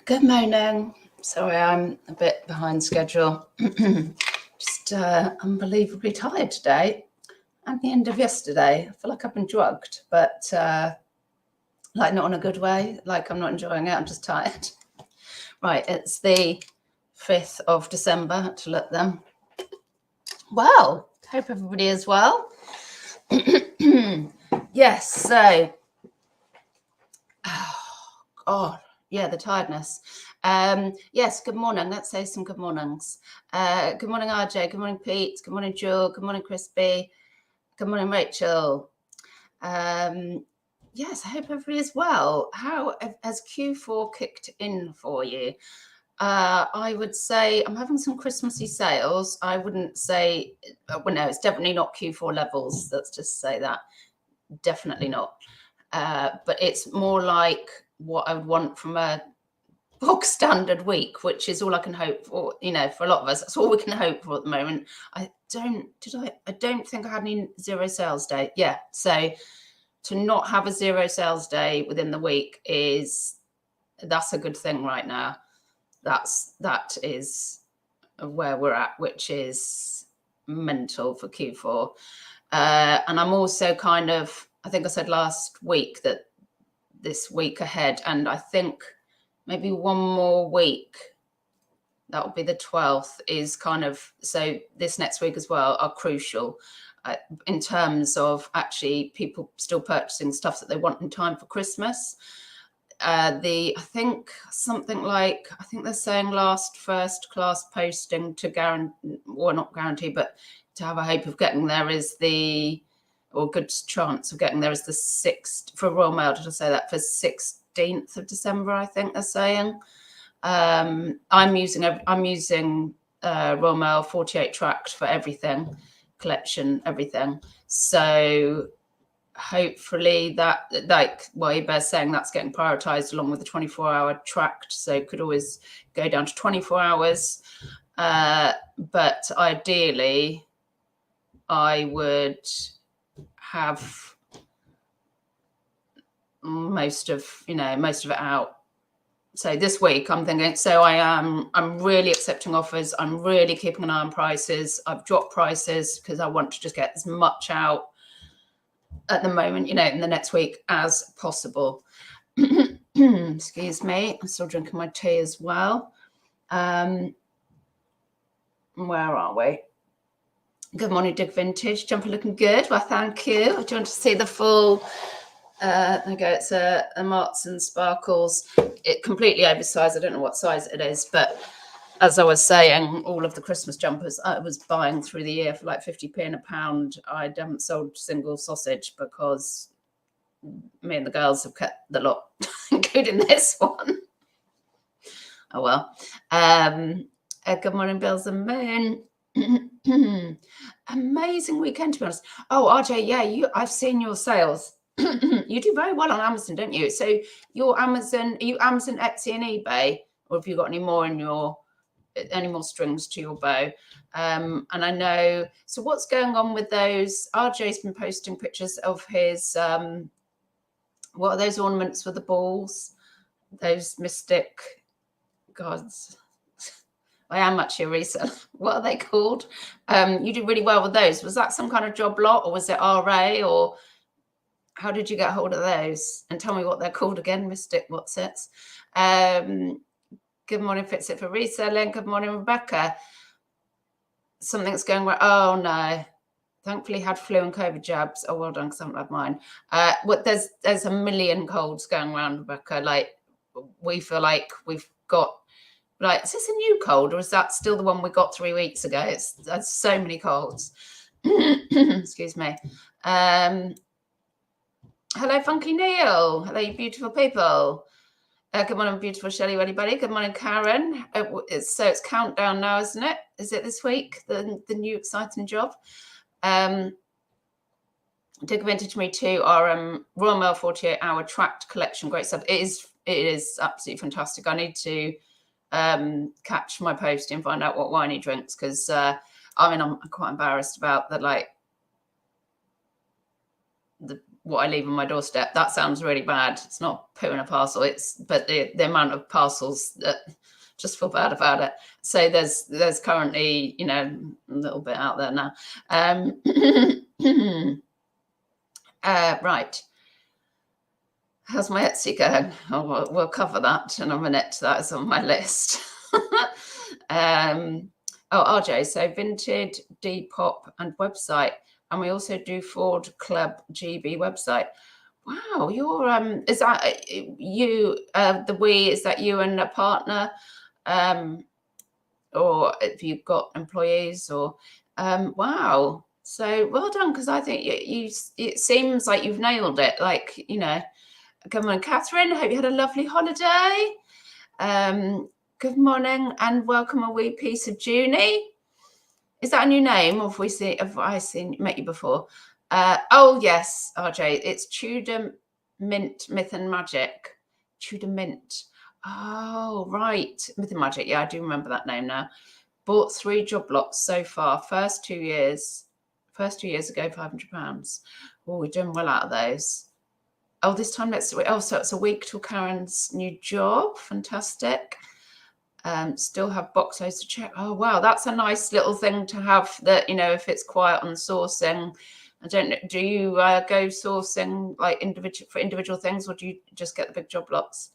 Good morning. Sorry, I'm a bit behind schedule. Just unbelievably tired today. At the end of yesterday, I feel like I've been drugged, but like not in a good way. Like I'm not enjoying it. I'm just tired. Right, it's the 5th of December. I had to look them. Well, hope everybody is well. Yes, so, oh, God. Yeah, the tiredness. Yes, good morning. Let's say some good mornings. Good morning, RJ. Good morning, Pete. Good morning, Jewel. Good morning, Crispy. Good morning, Rachel. Yes, I hope everybody is well. How has Q4 kicked in for you? I would say I'm having some Christmassy sales. I wouldn't say, well, no, it's definitely not Q4 levels. Let's just say that. Definitely not. But it's more like what I would want from a bog standard week, which is all I can hope for. You know, for a lot of us, that's all we can hope for at the moment. I don't think I had any zero sales day. Yeah, so to not have a zero sales day within the week that's a good thing right now. That is where we're at, which is mental for Q4. And I'm also kind of, I think I said last week that this week ahead, and I think maybe one more week, that will be the 12th, is kind of, so this next week as well, are crucial in terms of actually people still purchasing stuff that they want in time for Christmas. I think they're saying last first class posting to guarantee, or not guarantee, but to have a hope of getting there is or good chance of getting there is the 6th, for Royal Mail, did I say that, for 16th of December, I think they're saying. I'm using Royal Mail 48 tracked for everything, collection, everything. So hopefully that, like, well, eBay's saying that's getting prioritized along with the 24-hour tracked, so it could always go down to 24 hours. But ideally, I would have most of it out. So this week I'm thinking, I'm really accepting offers. I'm really keeping an eye on prices. I've dropped prices because I want to just get as much out at the moment, in the next week as possible. Excuse me. I'm still drinking my tea as well. Where are we? Good morning, Dig Vintage. Jumper looking good. Well, thank you. Do you want to see the full? There you go. It's a Marks and Sparkles. It completely oversized. I don't know what size it is, but as I was saying, all of the Christmas jumpers I was buying through the year for like 50p and a pound. I haven't sold a single sausage because me and the girls have kept the lot, including this one. Oh well. Good morning, Bills and Moon. Amazing weekend, to be honest. Oh, RJ, yeah, I've seen your sales. You do very well on Amazon, don't you? So your Amazon, are you Amazon, Etsy, and eBay, or have you got any more strings to your bow? And I know, so what's going on with those? RJ's been posting pictures of his, what are those ornaments with the balls? Those mystic gods. I am actually a reseller. What are they called? You do really well with those. Was that some kind of job lot, or was it RA, or how did you get hold of those? And tell me what they're called again. Mystic what's it? Good morning, Fits It for Reselling. Good morning, Rebecca. Something's going wrong. Oh no. Thankfully had flu and COVID jabs. Oh, well done, because I haven't had mine. There's a million colds going around, Rebecca. Like, we feel like we've got, like, is this a new cold, or is that still the one we got 3 weeks ago? There's so many colds. Excuse me. Hello, Funky Neil. Hello, you beautiful people. Good morning, beautiful Shelley, anybody. Good morning, Karen. It's countdown now, isn't it? Is it this week, the new exciting job? Dig Vintage Me Too, our Royal Mail 48-hour tracked collection. Great stuff. It is absolutely fantastic. I need to catch my postie and find out what wine he drinks, because I'm quite embarrassed about that, like, what I leave on my doorstep. That sounds really bad. It's not poo in a parcel. But the amount of parcels that just feel bad about it. So there's currently, you know, a little bit out there now. Right. How's my Etsy going? Oh, we'll cover that in a minute. That is on my list. RJ, so Vinted, Depop, and website, and we also do Ford Club GB website. Wow, you're is that you? Is that you and a partner, or if you've got employees, or wow. So well done, because I think you it seems like you've nailed it. Like, you know. Good morning, Catherine. Hope you had a lovely holiday. Good morning and welcome, a wee piece of Junie. Is that a new name, or have I met you before? Oh yes, RJ. It's Tudor Mint, Myth and Magic. Tudor Mint. Oh right, Myth and Magic. Yeah, I do remember that name now. Bought 3 job lots so far. First 2 years ago, £500. Oh, we're doing well out of those. Oh, this time next week. Oh, so it's a week till Karen's new job. Fantastic. Still have box loads to check. Oh, wow. That's a nice little thing to have, that, you know, if it's quiet on sourcing. I don't know. Do you go sourcing like individual things, or do you just get the big job lots?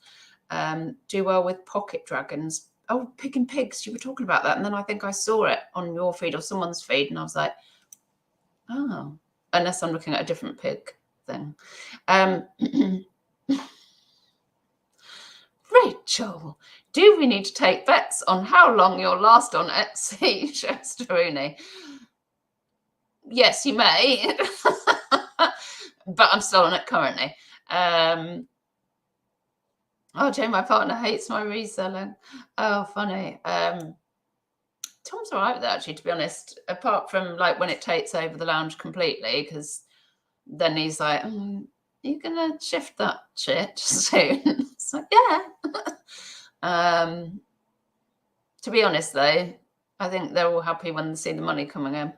Do well with pocket dragons. Oh, picking pigs. You were talking about that. And then I think I saw it on your feed or someone's feed. And I was like, oh, unless I'm looking at a different pig thing. Rachel, do we need to take bets on how long you'll last on Etsy, Chesteruni? Yes, you may, but I'm still on it currently. Oh, Jane, my partner hates my reselling. Oh, funny. Tom's all right with that, actually, to be honest, apart from like when it takes over the lounge completely, because then he's like, you're gonna shift that shit soon. It's like, yeah. To be honest though, I think they're all happy when they see the money coming in.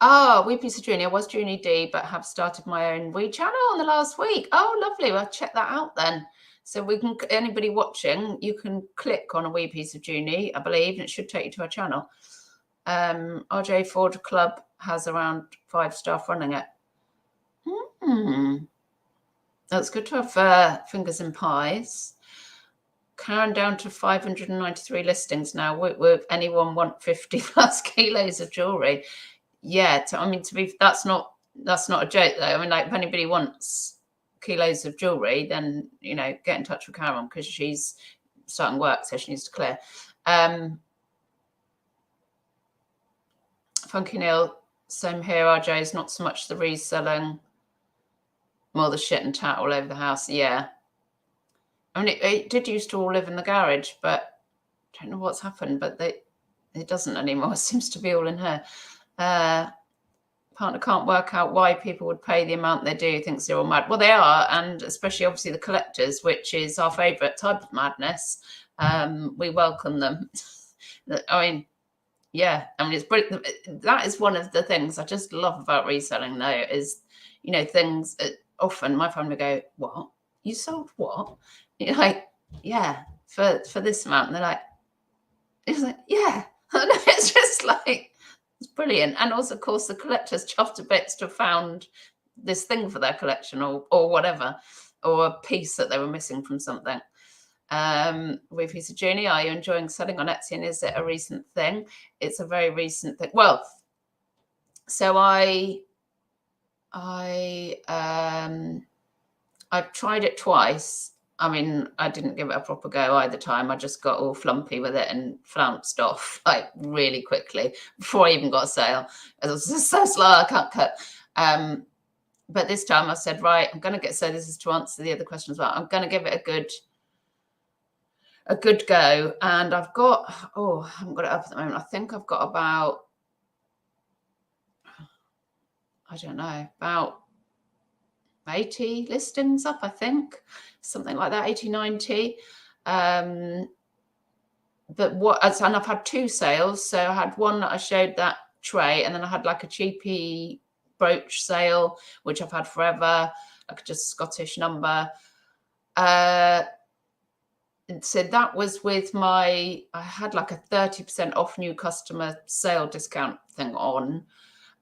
Oh, wee piece of Junior. I was Junior D, but have started my own wee channel in the last week. Oh, lovely. Well, check that out then. So we can, anybody watching, you can click on a wee piece of Junior, I believe, and it should take you to our channel. RJ Ford Club has around 5 staff running it. That's good to have fingers in pies. Karen down to 593 listings now. Would anyone want 50 plus kilos of jewelry? Yeah, I mean, that's not a joke though. I mean, like, if anybody wants kilos of jewelry, then, you know, get in touch with Karen, because she's starting work, so she needs to clear. Funky Neil, same here. RJ is not so much the reselling, more the shit and tat all over the house. Yeah. I mean, it did used to all live in the garage, but I don't know what's happened, but it doesn't anymore. It seems to be all in here. Partner can't work out why people would pay the amount they do, thinks they're all mad. Well, they are, and especially obviously the collectors, which is our favourite type of madness. We welcome them. I mean, yeah, I mean, it's brilliant. That is one of the things I just love about reselling, though, is, you know, things often my family go, what? You sold what? You're like, yeah, for this amount. And they're like, it's like, yeah. It's just like, it's brilliant. And also, of course, the collectors chuffed to bits to have found this thing for their collection, or whatever, or a piece that they were missing from something. With piece of Junie, are you enjoying selling on Etsy, and is it a recent thing? It's a very recent thing. Well, so I've tried it twice. I mean, I didn't give it a proper go either time. I just got all flumpy with it and flounced off like really quickly before I even got a sale. It was just so slow, I can't cut. But this time I said, right, I'm going to get, so this is to answer the other question as well. I'm going to give it a good go. And I've got, I haven't got it up at the moment. I think I've got about, I don't know, about 80 listings up, I think, something like that, 80, 90. And I've had 2 sales. So I had one that I showed that tray, and then I had like a cheapy brooch sale, which I've had forever, like just Scottish number. So that was with I had like a 30% off new customer sale discount thing on.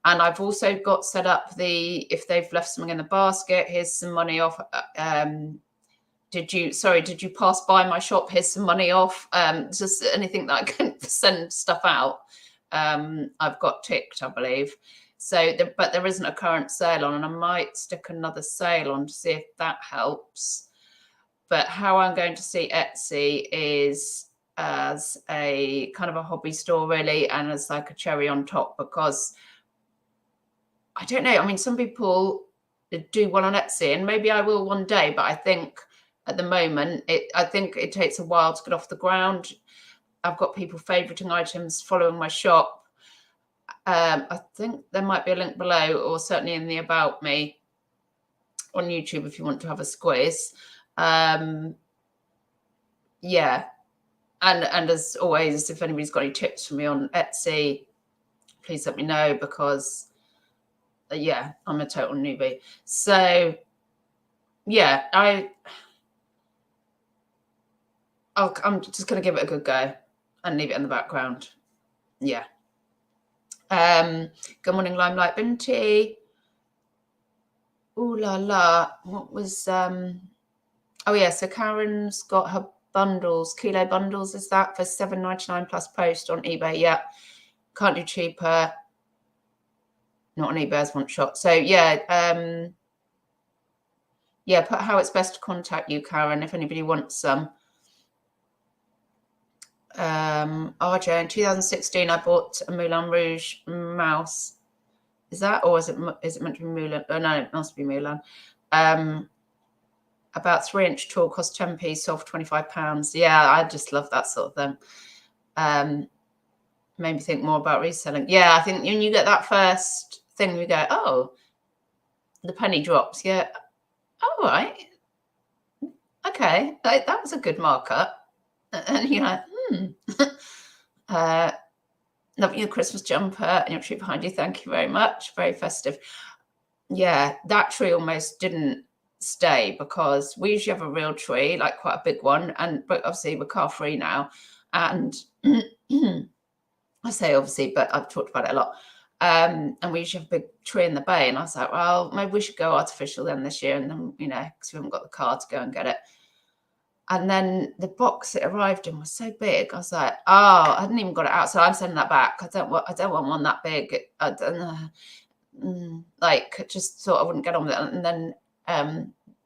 And I've also got set up if they've left something in the basket, here's some money off. Did you pass by my shop? Here's some money off. Just anything that I can send stuff out. I've got ticked, I believe. So, but there isn't a current sale on, and I might stick another sale on to see if that helps. But how I'm going to see Etsy is as a kind of a hobby store, really, and as like a cherry on top, because I don't know. I mean, some people do well on Etsy, and maybe I will one day, but I think at the moment, I think it takes a while to get off the ground. I've got people favoriting items, following my shop. I think there might be a link below, or certainly in the About Me on YouTube if you want to have a squiz. Yeah. And as always, if anybody's got any tips for me on Etsy, please let me know, because yeah, I'm a total newbie. So yeah, I'm just going to give it a good go and leave it in the background. Yeah. Good morning, Limelight Binti. Ooh la la. What was oh yeah, so Karen's got her bundles, kilo bundles, is that for $7.99 plus post on eBay? Yeah. Can't do cheaper. Not on eBay as one shot. So yeah, yeah, put how it's best to contact you, Karen, if anybody wants some. RJ, in 2016 I bought a Moulin Rouge mouse. Is that, or is it meant to be Moulin? Oh no, it must be Moulin. About 3-inch tall, cost 10p, sold for £25. Yeah, I just love that sort of thing. Made me think more about reselling. Yeah, I think when you get that first thing, you go, oh, the penny drops. Yeah, all right, okay, that was a good markup. And you're like, loving your Christmas jumper and your tree behind you. Thank you very much. Very festive. Yeah, that tree almost didn't stay, because we usually have a real tree, like quite a big one, but obviously we're car free now, and I say obviously, but I've talked about it a lot. And we usually have a big tree in the bay, and I was like, well, maybe we should go artificial then this year, and then, you know, because we haven't got the car to go and get it. And then the box it arrived in was so big. I was like, oh, I hadn't even got it out, so I'm sending that back. I don't want one that big. I don't know. Like, just thought I wouldn't get on with it. And then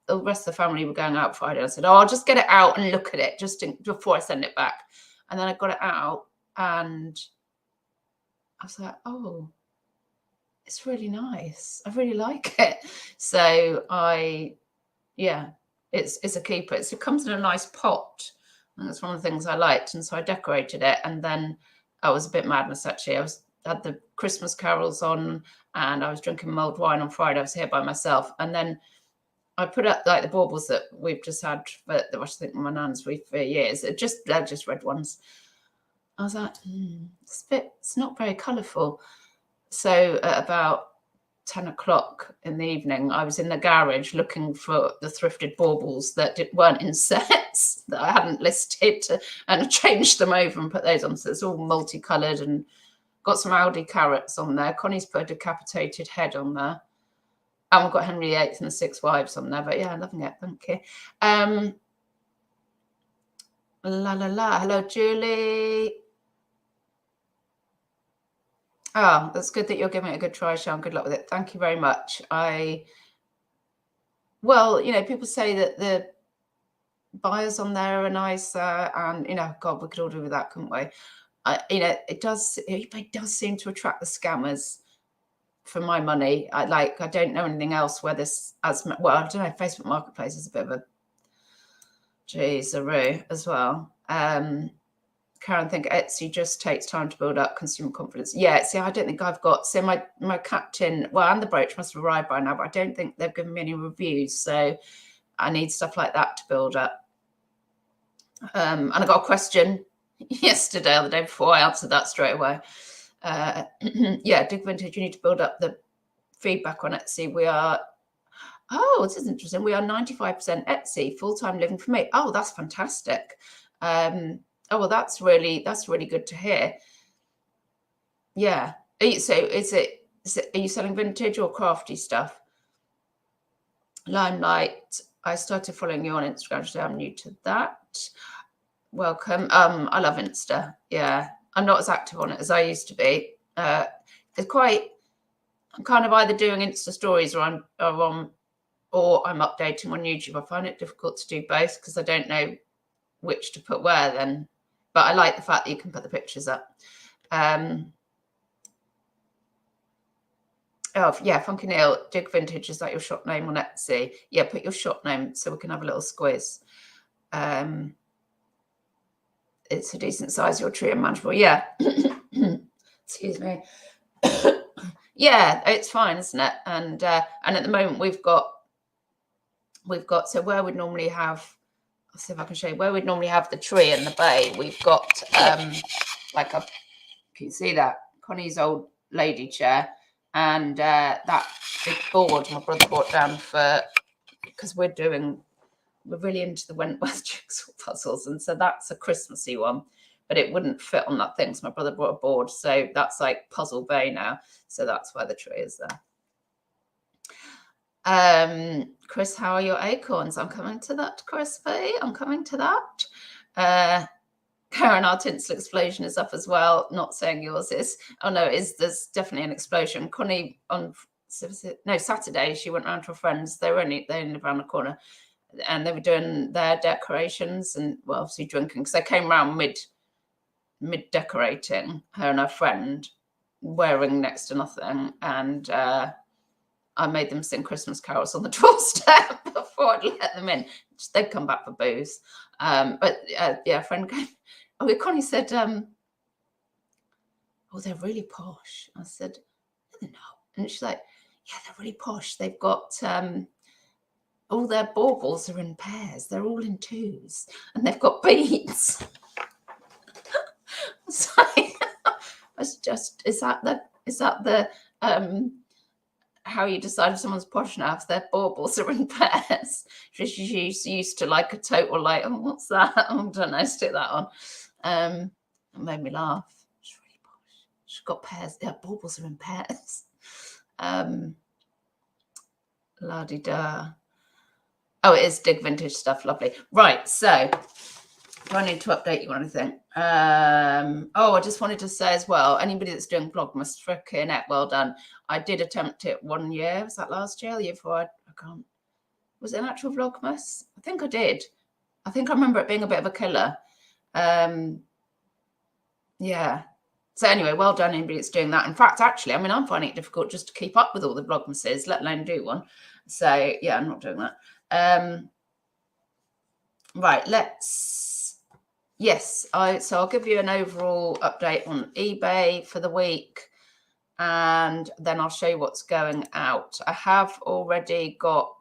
the rest of the family were going out Friday. I said, oh, I'll just get it out and look at it before I send it back. And then I got it out, and I was like, oh, it's really nice. I really like it. So yeah, it's a keeper. It comes in a nice pot. And that's one of the things I liked. And so I decorated it. And then I was a bit madness, actually. I had the Christmas carols on, and I was drinking mulled wine on Friday. I was here by myself. And then I put up like the baubles that we've just had, I think my nan's for years. They're just red ones. I was like, it's not very colourful. So at about 10 o'clock in the evening, I was in the garage looking for the thrifted baubles that weren't in sets that I hadn't listed, and I changed them over and put those on. So it's all multicoloured, and got some Aldi carrots on there. Connie's put a decapitated head on there. And we've got Henry VIII and the 6 Wives on there. But yeah, I'm loving it. Thank you. La la la. Hello, Julie. Oh, that's good that you're giving it a good try, Sean. Good luck with it. Thank you very much. Well, you know, people say that the buyers on there are nicer, and, you know, God, we could all do with that, couldn't we? You know, it does seem to attract the scammers for my money. I don't know anything else where this, well, I don't know, Facebook Marketplace is a bit of a geez-a-roo as well. Karen, think Etsy just takes time to build up consumer confidence. Yeah, see, I don't think I've got, so my captain, well, and the brooch must have arrived by now, but I don't think they've given me any reviews. So I need stuff like that to build up. And I got a question yesterday or the day before. I answered that straight away. Yeah, Dig Vintage, you need to build up the feedback on Etsy. We are, oh, this is interesting. We are 95% Etsy, full-time living for me. Oh, that's fantastic. Oh, well, that's really good to hear. Yeah. So are you selling vintage or crafty stuff? Limelight, I started following you on Instagram today. I'm new to that. Welcome. I love Insta. Yeah. I'm not as active on it as I used to be. I'm kind of either doing Insta stories or I'm updating on YouTube. I find it difficult to do both because I don't know which to put where then. But I like the fact that you can put the pictures up. Oh, yeah, Funky Neil, Dig Vintage, is that your shop name on Etsy? Yeah, put your shop name so we can have a little squiz. It's a decent size, your tree and manageable. Yeah. Excuse me. Yeah, it's fine, isn't it? And at the moment we've got so where we'd normally have, I'll see if I can show you where we'd normally have the tree and the bay. We've got like a, can you see that? Connie's old lady chair. And that big board my brother brought down because we're really into the Wentworth jigsaw puzzles, and so that's a Christmassy one, but it wouldn't fit on that thing. So my brother brought a board, so that's like Puzzle Bay now. So that's why the tree is there. Chris, how are your acorns? I'm coming to that, Chris B. I'm coming to that. Karen, our tinsel explosion is up as well. Not saying yours is. Oh no, there's definitely an explosion. Connie on Saturday, she went round to her friends. They live around the corner, and they were doing their decorations and well, obviously drinking because they came round mid decorating, her and her friend, wearing next to nothing, and I made them sing Christmas carols on the doorstep before I'd let them in. They'd come back for booze. But yeah, a friend came. Oh, Connie said, oh, they're really posh. I said, no, they're not. And she's like, yeah, they're really posh. They've got all their baubles are in pairs. They're all in twos. And they've got beads. So it's just, is that the how you decide if someone's posh now if their baubles are in pairs? She's used to like a total like, oh, what's that? Oh, I don't know, stick that on. It made me laugh. She's really posh. She's got pairs. Yeah, baubles are in pairs. La-di-da. Oh, it is Dig Vintage stuff. Lovely. Right, so do I need to update you on anything? Oh, I just wanted to say as well, anybody that's doing Vlogmas, frickin' well done. I did attempt it 1 year. Was that last year? The year before? I can't. Was it an actual Vlogmas? I think I did. I think I remember it being a bit of a killer. Yeah. So anyway, well done anybody that's doing that. In fact, actually, I mean, I'm finding it difficult just to keep up with all the Vlogmases, let alone do one. So yeah, I'm not doing that. Right, so I'll give you an overall update on eBay for the week, and then I'll show you what's going out. I have already got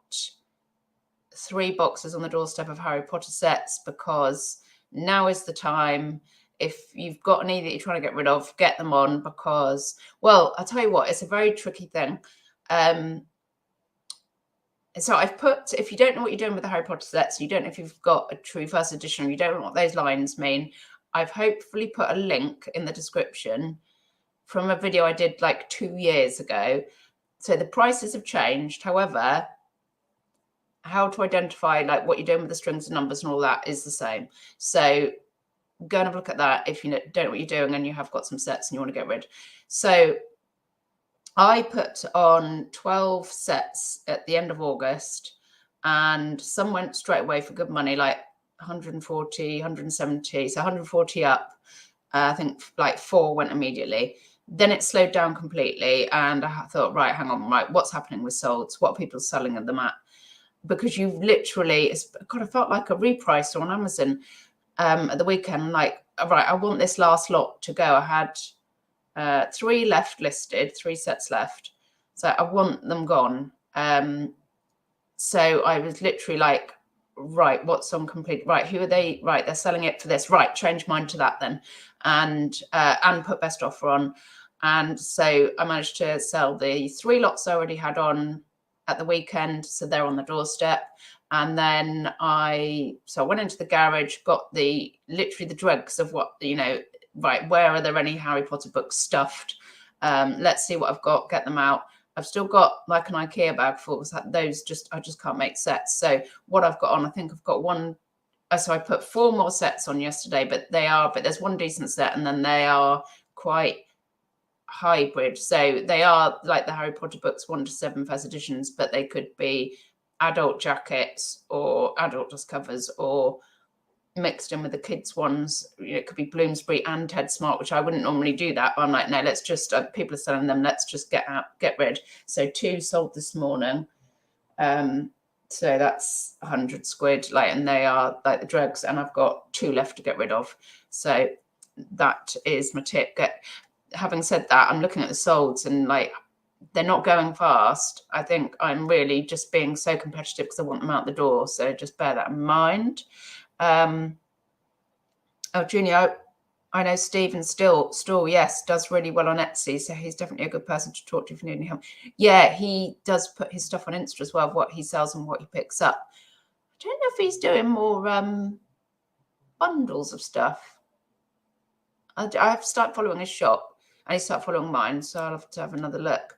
3 boxes on the doorstep of Harry Potter sets because now is the time. If you've got any that you're trying to get rid of, get them on because, well, I'll tell you what, it's a very tricky thing. So I've put, if you don't know what you're doing with the Harry Potter sets, you don't know if you've got a true first edition, you don't know what those lines mean, I've hopefully put a link in the description from a video I did like 2 years ago. So the prices have changed. However, how to identify like what you're doing with the strings and numbers and all that is the same. So go and have a look at that if you don't know what you're doing and you have got some sets and you want to get rid. So I put on 12 sets at the end of August, and some went straight away for good money, like 140, 170, so 140 up. I think like 4 went immediately. Then it slowed down completely, and I thought, right, hang on, right, what's happening with solds? What are people selling them at? Because you literally, it's kind of felt like a reprice on Amazon at the weekend. Like, right, I want this last lot to go. I had 3 left listed, 3 sets left. So I want them gone. So I was literally like, right, what's on complete? Right, who are they? Right, they're selling it for this. Right, change mine to that then. And put best offer on. And so I managed to sell the 3 lots I already had on at the weekend. So they're on the doorstep. And then I went into the garage, got literally the dregs of what, right, where are there any Harry Potter books stuffed? Let's see what I've got, get them out. I've still got like an IKEA bag full because I just can't make sets. So what I've got on, I think I've got one. So I put 4 more sets on yesterday, but there's one decent set, and then they are quite hybrid. So they are like the Harry Potter books 1 to 7 first editions, but they could be adult jackets or adult dust covers or mixed in with the kids ones. It could be Bloomsbury and Ted Smart, which I wouldn't normally do that, but I'm like, no, let's just people are selling them, let's just get rid. So 2 sold this morning. So that's 100 squid, and they are like the dregs, and I've got 2 left to get rid of. So that is my tip. Having said that, I'm looking at the solds, and they're not going fast. I think I'm really just being so competitive because I want them out the door. So just bear that in mind. Junior, I know Stephen Still, yes, does really well on Etsy. So he's definitely a good person to talk to if you need any help. Yeah, he does put his stuff on Insta as well, what he sells and what he picks up. I don't know if he's doing more bundles of stuff. I have to start following his shop. I need to start following mine, so I'll have to have another look.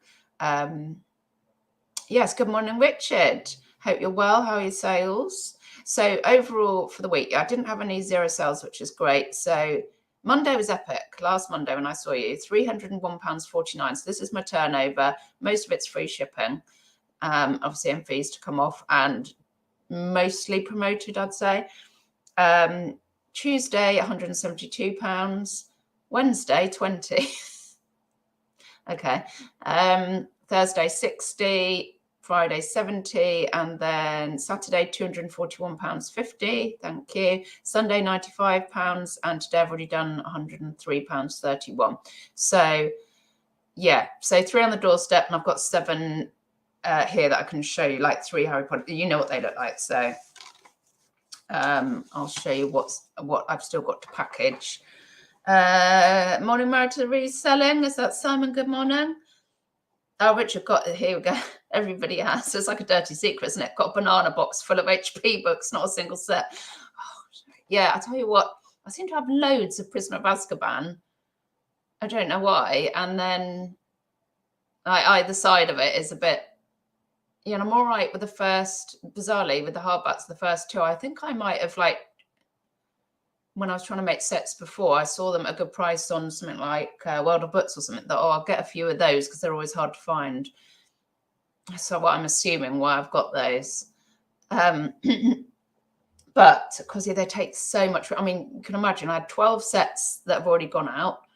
Yes, good morning, Richard. Hope you're well. How are your sales? So overall for the week, I didn't have any 0 sales, which is great. So Monday was epic. Last Monday when I saw you, £301.49. So this is my turnover. Most of it's free shipping, obviously, and fees to come off, and mostly promoted, I'd say. Tuesday, £172. Wednesday, 20. Okay. Thursday, 60. Friday, 70. And then Saturday, £241.50. Thank you. Sunday, £95. And today I've already done £103.31. So, yeah. So 3 on the doorstep, and I've got 7 here that I can show you, 3 Harry Potter. You know what they look like. So I'll show you what I've still got to package. Morning, Marita Reselling. Is that Simon? Good morning. Oh, Richard here we go. Everybody has. It's like a dirty secret, isn't it? Got a banana box full of HP books, not a single set. Oh, yeah, I tell you what, I seem to have loads of Prisoner of Azkaban. I don't know why. And then either side of it is a bit, I'm all right with the first, bizarrely, with the hardbacks, the first 2. I think I might have, when I was trying to make sets before, I saw them at a good price on something like World of Books or something, that, I'll get a few of those because they're always hard to find. So what I'm assuming why I've got those. But because they take so much. I mean, you can imagine I had 12 sets that have already gone out,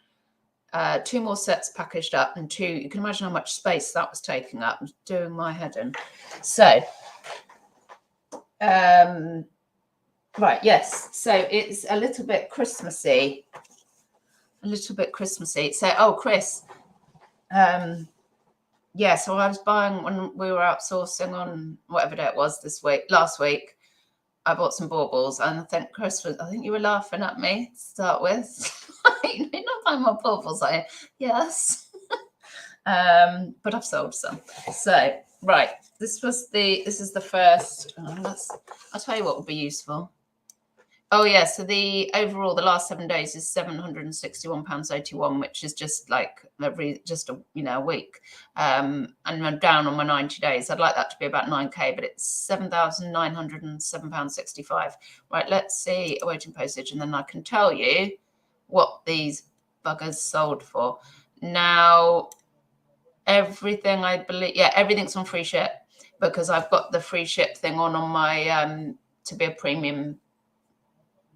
2 more sets packaged up, and 2, you can imagine how much space that was taking up. It's doing my head in. So, right, yes. So it's a little bit Christmassy. So, Chris, yeah, so I was buying when we were outsourcing on whatever day it was last week. I bought some baubles, and I think you were laughing at me to start with. You're not buying my baubles, are you? Yes. But I've sold some. So, right, this is the first. I'll tell you what would be useful. Oh yeah, so the last 7 days is £761.81, which is just a week. And I'm down on my 90 days. I'd like that to be about 9k, but it's £7,907.65. Right, let's see awaiting postage, and then I can tell you what these buggers sold for. Now, everything everything's on free ship because I've got the free ship thing on my to be a premium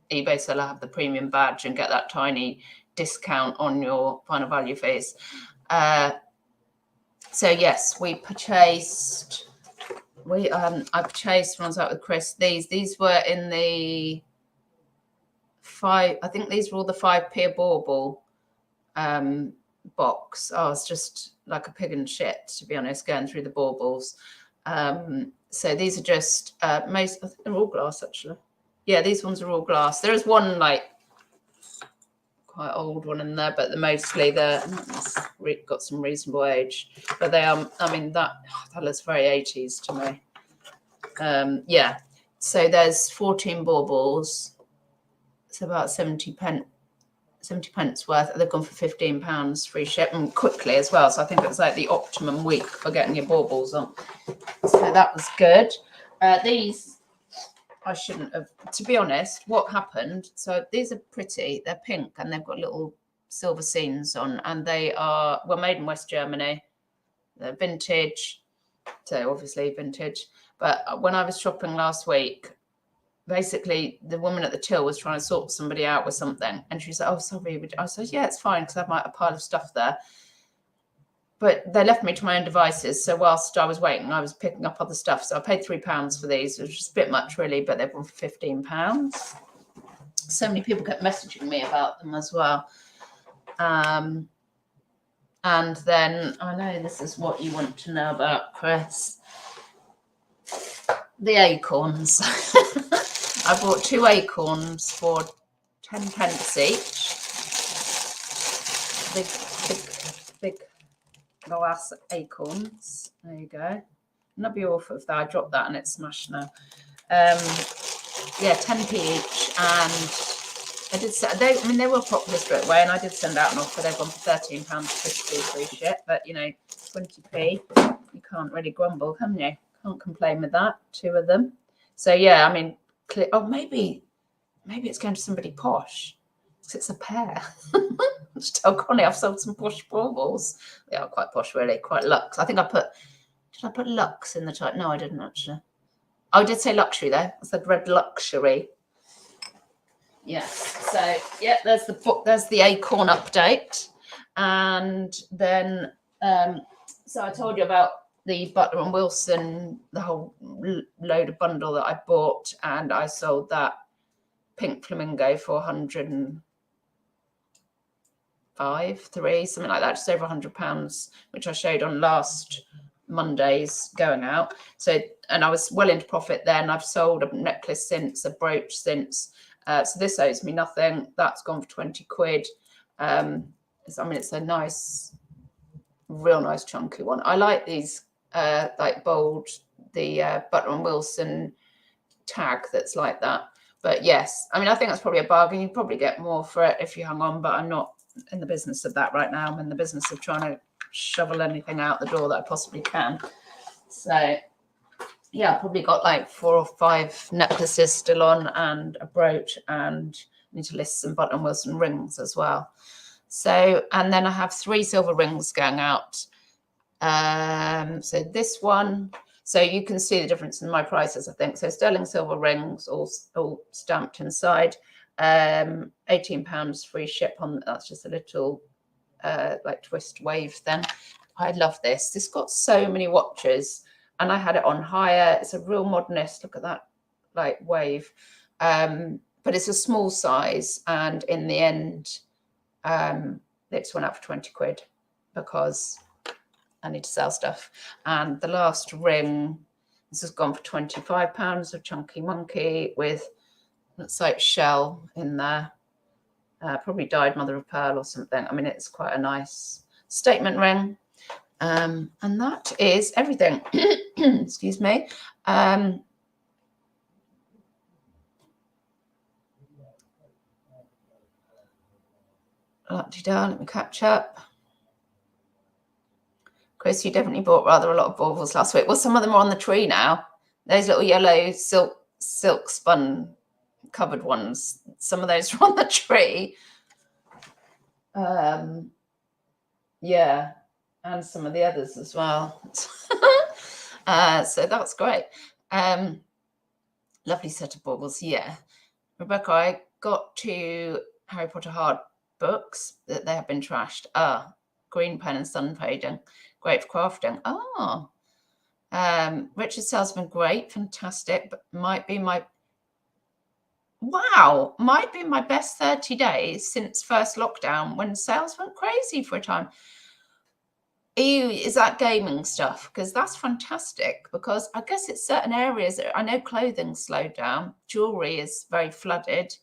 eBay seller, have the premium badge and get that tiny discount on your final value fees. So yes, I purchased when I was out with Chris, these were in the 5, I think these were all the 5p a bauble box. It's just like a pig in shit, to be honest, going through the baubles. So these are just I think they're all glass actually. Yeah, these ones are all glass. There is one quite old one in there, but mostly they're got some reasonable age. But they are, I mean, that looks very 80s to me. Yeah. So there's 14 baubles. It's about 70 pence worth. They've gone for £15 free ship, and quickly as well. So I think it's like the optimum week for getting your baubles on. So that was good. These I shouldn't have, to be honest. What happened? So these are pretty. They're pink and they've got little silver scenes on, and they are made in West Germany. They're vintage, so obviously vintage. But when I was shopping last week, basically the woman at the till was trying to sort somebody out with something, and she said, "Oh, sorry." I said, "Yeah, it's fine," because I have a pile of stuff there. But they left me to my own devices. So whilst I was waiting, I was picking up other stuff. So I paid £3 for these, which is a bit much, really, but they've gone for £15. So many people kept messaging me about them as well. And then I know this is what you want to know about, Chris. The acorns. I bought 2 acorns for 10 pence each. Big glass acorns. There you go. Not be awful if I dropped that and it's smashed now. Yeah, 10p each, and I did say they were popular straight away, and I did send out an offer. They've gone for £13.50 free ship, but 20p, you can't really grumble, can you? Can't complain with that. 2 of them. So yeah, I mean, maybe it's going to somebody posh, because it's a pair. Just tell Connie I've sold some posh baubles. They are quite posh, really, quite luxe. I think did I put luxe in the title? No, I didn't actually. I did say luxury though. I said red luxury. Yes. So yeah, there's the book. There's the acorn update, and then so I told you about the Butler and Wilson, the whole load of bundle that I bought, and I sold that pink flamingo for 105, something like that, just over £100, which I showed on last Monday's going out. So, and I was well into profit then. I've sold a necklace since, a brooch since. So this owes me nothing. That's gone for 20 quid. It's a nice, real nice chunky one. I like these like bold, the Butler and Wilson tag that's like that. But yes, I think that's probably a bargain. You'd probably get more for it if you hung on, but I'm not in the business of that right now. I'm in the business of trying to shovel anything out the door that I possibly can. So yeah, I probably got like 4 or 5 necklaces still on, and a brooch, and I need to list some Butler and Wilson rings as well. So, and then I have 3 silver rings going out. So this one, so you can see the difference in my prices, I think. So sterling silver rings, all stamped inside. £18 free ship on. That's just a little like twist wave thing. I love this. This got so many watches, and I had it on hire. It's a real modernist. Look at that, like wave. But it's a small size, and in the end, it just went out for 20 quid because I need to sell stuff. And the last ring, this has gone for £25, a chunky monkey with, looks like shell in there. Probably dyed mother of pearl or something. It's quite a nice statement ring. And that is everything. Excuse me. Let me catch up. Chris, you definitely bought rather a lot of baubles last week. Well, some of them are on the tree now. Those little yellow silk spun covered ones. Some of those are on the tree. Yeah, and some of the others as well. So that's great. Lovely set of baubles. Yeah, Rebecca, I got 2 Harry Potter hard books that they have been trashed. Green pen and sun fading, great for crafting. Richard Salesman, great, fantastic, but might be my best 30 days since first lockdown, when sales went crazy for a time. Is that gaming stuff? Because that's fantastic, because I guess it's certain areas. I know clothing slowed down, jewelry is very flooded,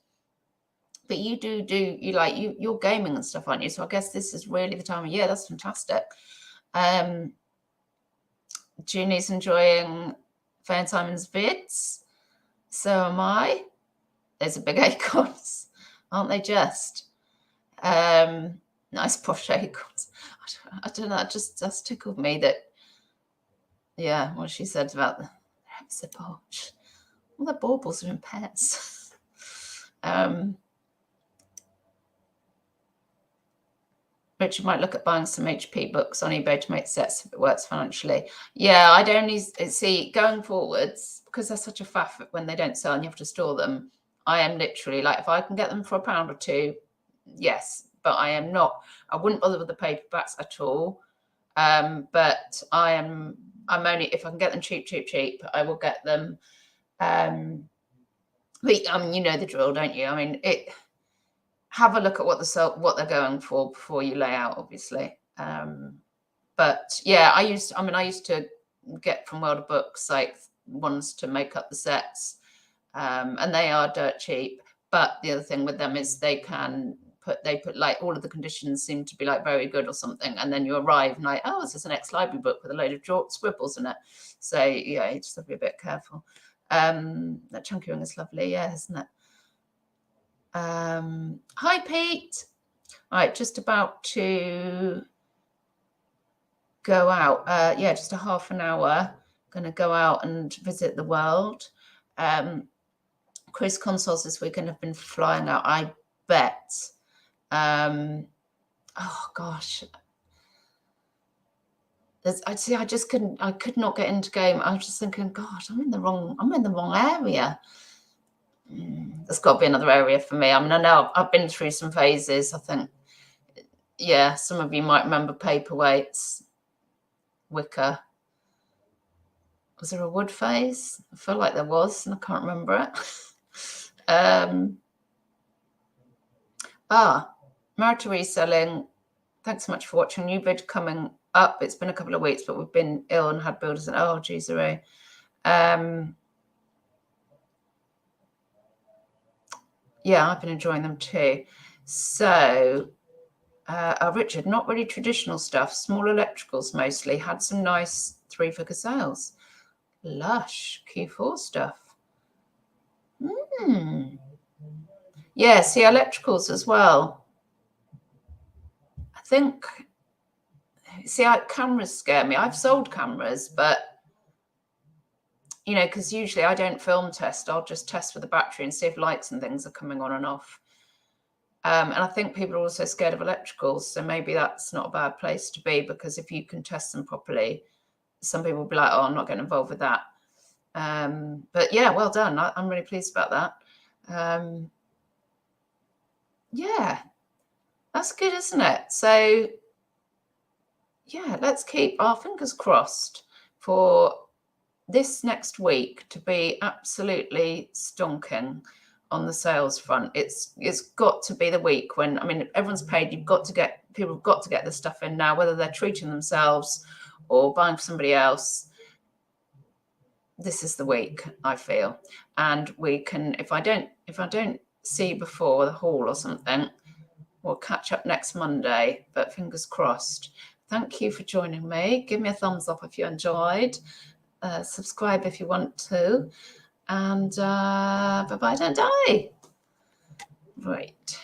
But you you're gaming and stuff, aren't you? So I guess this is really the time of year. That's fantastic. Junie's enjoying Faye Simon's vids. So am I. Those are big acorns, aren't they just? Nice posh acorns. I don't know, that's tickled me that, yeah, what she said about the so posh. All the baubles are in pairs. Richard might look at buying some HP books on eBay to make sets if it works financially. Yeah, I'd only see going forwards, because they're such a faff when they don't sell and you have to store them. I am literally like, if I can get them for £1 or £2, yes, but I wouldn't bother with the paperbacks at all. But I'm only, if I can get them cheap, I will get them. But you know the drill, don't you? I mean, have a look at what they're going for before you lay out, obviously. But yeah, I used to get from World of Books like ones to make up the sets, and they are dirt cheap. But the other thing with them is they put like all of the conditions seem to be like very good or something, and then you arrive and like, oh, this is an ex-library book with a load of scribbles in it. So yeah, you just have to be a bit careful. That chunky ring is lovely, yeah, isn't it? Hi Pete. All right, just about to go out. Yeah, just a half an hour. Gonna go out and visit the world. Quiz consoles this weekend have been flying out, I bet. Oh gosh. I could not get into game. I was just thinking, God, I'm in the wrong area. There's got to be another area for me. I mean, I know I've been through some phases. I think, yeah, some of you might remember paperweights, wicker. Was there a wood phase? I feel like there was, and I can't remember it. Marital reselling. Thanks so much for watching. New vid coming up. It's been a couple of weeks, but we've been ill and had builders and oh geez, hooray. Yeah, I've been enjoying them too. So, Richard, not really traditional stuff, small electricals mostly, had some nice 3-figure sales. Lush, Q4 stuff. Yeah, see, electricals as well. I think, see, cameras scare me. I've sold cameras, but, you know, because usually I don't film test. I'll just test with the battery and see if lights and things are coming on and off. And I think people are also scared of electricals. So maybe that's not a bad place to be, because if you can test them properly, some people will be like, oh, I'm not getting involved with that. But yeah, well done. I'm really pleased about that. Yeah, that's good, isn't it? So yeah, let's keep our fingers crossed for this next week to be absolutely stonking on the sales front. It's got to be the week when, I mean, everyone's paid. People have got to get the stuff in now, whether they're treating themselves or buying for somebody else. This is the week, I feel. And we can, if I don't see you before the haul or something, we'll catch up next Monday, but fingers crossed. Thank you for joining me. Give me a thumbs up if you enjoyed. Subscribe if you want to. And bye-bye, don't die. Right.